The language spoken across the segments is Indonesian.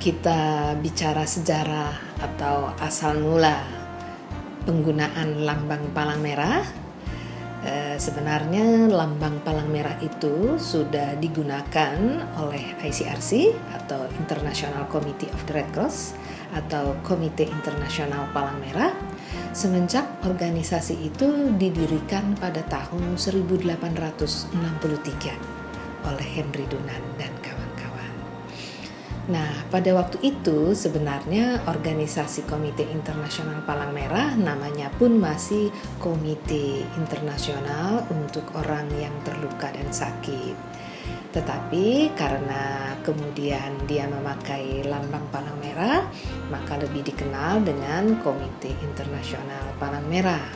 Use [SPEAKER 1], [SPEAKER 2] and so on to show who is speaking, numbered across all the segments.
[SPEAKER 1] kita bicara sejarah atau asal mula penggunaan lambang palang merah, sebenarnya lambang palang merah itu sudah digunakan oleh ICRC atau International Committee of the Red Cross atau Komite Internasional Palang Merah semenjak organisasi itu didirikan pada tahun 1863 oleh Henry Dunant dan kawan-kawan. Nah, pada waktu itu sebenarnya organisasi Komite Internasional Palang Merah namanya pun masih Komite Internasional untuk Orang yang Terluka dan Sakit. Tetapi karena kemudian dia memakai lambang palang merah, maka lebih dikenal dengan Komite Internasional Palang Merah.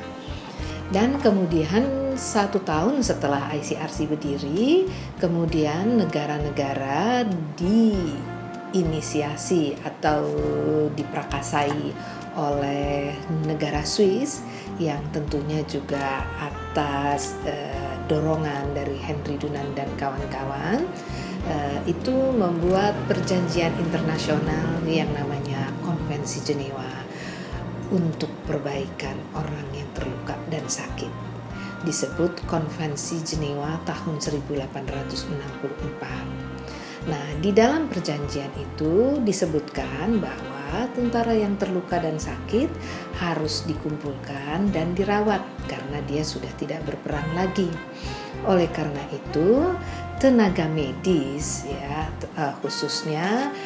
[SPEAKER 1] Dan kemudian 1 tahun setelah ICRC berdiri, kemudian negara-negara diinisiasi atau diprakasai oleh negara Swiss yang tentunya juga atas dorongan dari Henry Dunant dan kawan-kawan, itu membuat perjanjian internasional yang namanya Konvensi Jenewa untuk perbaikan orang yang terluka dan sakit. Disebut Konvensi Jenewa tahun 1864. Nah, di dalam perjanjian itu disebutkan bahwa tentara yang terluka dan sakit harus dikumpulkan dan dirawat karena dia sudah tidak berperang lagi. Oleh karena itu, tenaga medis khususnya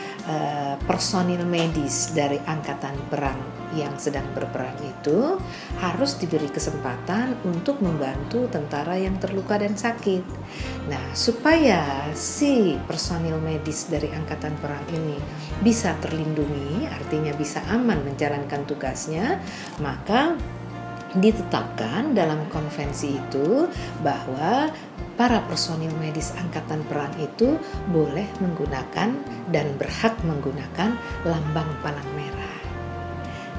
[SPEAKER 1] personil medis dari angkatan perang yang sedang berperang itu harus diberi kesempatan untuk membantu tentara yang terluka dan sakit. Nah, supaya si personil medis dari angkatan perang ini bisa terlindungi, artinya bisa aman menjalankan tugasnya, maka ditetapkan dalam konvensi itu bahwa para personil medis angkatan perang itu boleh menggunakan dan berhak menggunakan lambang palang merah.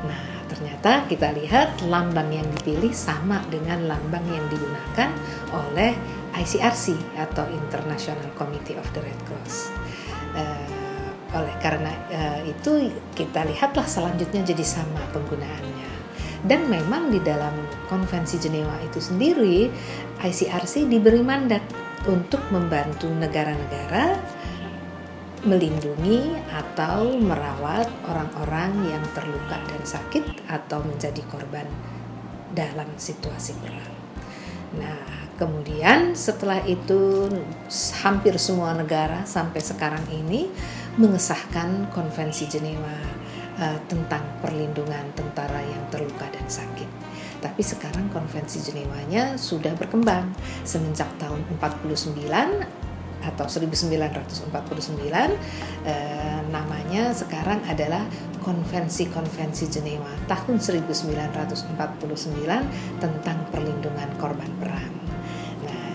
[SPEAKER 1] Nah, ternyata kita lihat lambang yang dipilih sama dengan lambang yang digunakan oleh ICRC atau International Committee of the Red Cross. Oleh karena itu kita lihatlah selanjutnya jadi sama penggunaannya. Dan memang di dalam Konvensi Jenewa itu sendiri, ICRC diberi mandat untuk membantu negara-negara melindungi atau merawat orang-orang yang terluka dan sakit atau menjadi korban dalam situasi perang. Nah, kemudian setelah itu hampir semua negara sampai sekarang ini mengesahkan Konvensi Jenewa tentang perlindungan tentara yang terluka dan sakit. Tapi sekarang Konvensi Jenewanya sudah berkembang semenjak tahun 49 atau 1949, namanya sekarang adalah Konvensi Jenewa tahun 1949 tentang perlindungan korban perang.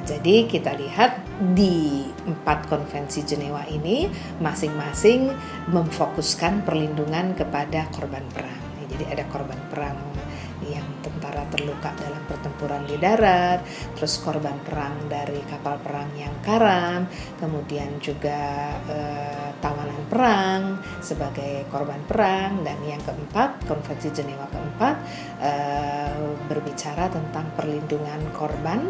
[SPEAKER 1] Jadi kita lihat di 4 konvensi Jenewa ini masing-masing memfokuskan perlindungan kepada korban perang. Jadi ada korban perang yang tentara terluka dalam pertempuran di darat, terus korban perang dari kapal perang yang karam, kemudian juga tawanan perang sebagai korban perang, dan yang keempat, Konvensi Jenewa keempat berbicara tentang perlindungan korban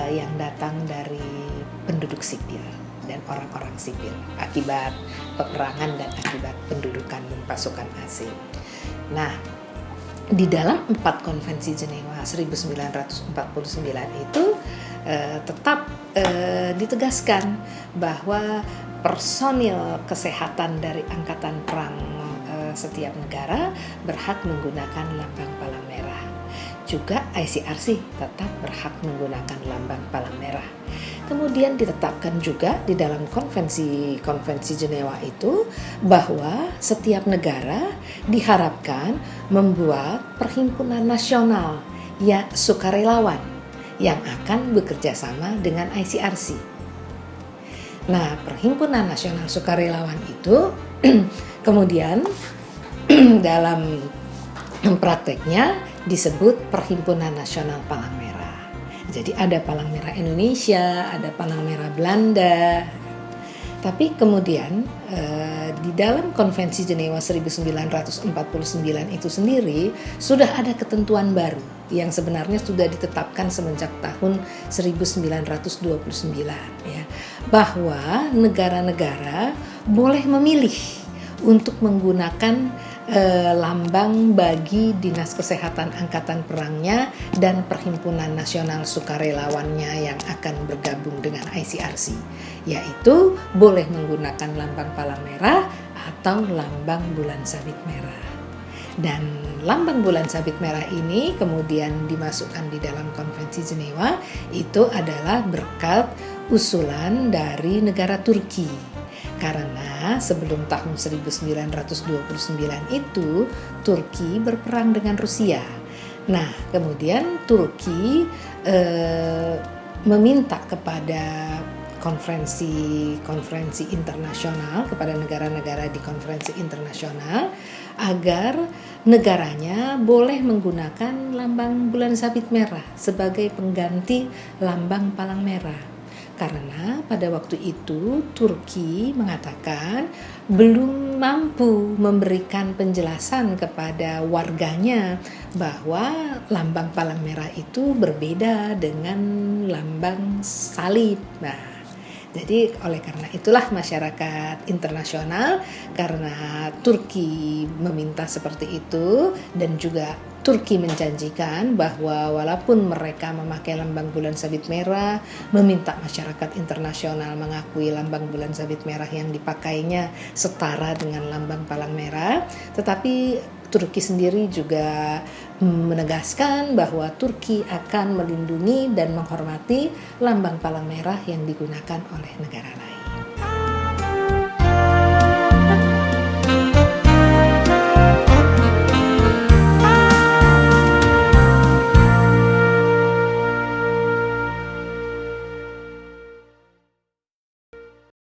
[SPEAKER 1] yang datang dari penduduk sipil dan orang-orang sipil akibat peperangan dan akibat pendudukan pasukan asing. Nah, di dalam 4 Konvensi Jenewa 1949 itu tetap ditegaskan bahwa personil kesehatan dari angkatan perang setiap negara berhak menggunakan lambang palang merah. Juga ICRC tetap berhak menggunakan lambang palang merah. Kemudian ditetapkan juga di dalam konvensi Jenewa itu bahwa setiap negara diharapkan membuat perhimpunan nasional sukarelawan yang akan bekerja sama dengan ICRC. Nah, perhimpunan nasional sukarelawan itu kemudian dalam prakteknya disebut Perhimpunan Nasional Palang Merah. Jadi ada Palang Merah Indonesia, ada Palang Merah Belanda. Tapi kemudian di dalam Konvensi Jenewa 1949 itu sendiri sudah ada ketentuan baru yang sebenarnya sudah ditetapkan semenjak tahun 1929 ya, bahwa negara-negara boleh memilih untuk menggunakan lambang bagi Dinas Kesehatan Angkatan Perangnya dan Perhimpunan Nasional Sukarelawannya yang akan bergabung dengan ICRC, yaitu boleh menggunakan lambang palang merah atau lambang bulan sabit merah. Dan lambang bulan sabit merah ini kemudian dimasukkan di dalam Konvensi Jenewa itu adalah berkat usulan dari negara Turki. Karena sebelum tahun 1929 itu Turki berperang dengan Rusia. Nah, kemudian Turki meminta kepada konferensi internasional, kepada negara-negara di konferensi internasional agar negaranya boleh menggunakan lambang bulan sabit merah sebagai pengganti lambang palang merah. Karena pada waktu itu Turki mengatakan belum mampu memberikan penjelasan kepada warganya bahwa lambang palang merah itu berbeda dengan lambang salib. Nah, jadi oleh karena itulah masyarakat internasional, karena Turki meminta seperti itu dan juga Turki menjanjikan bahwa walaupun mereka memakai lambang bulan sabit merah, meminta masyarakat internasional mengakui lambang bulan sabit merah yang dipakainya setara dengan lambang palang merah, tetapi Turki sendiri juga menegaskan bahwa Turki akan melindungi dan menghormati lambang palang merah yang digunakan oleh negara lain.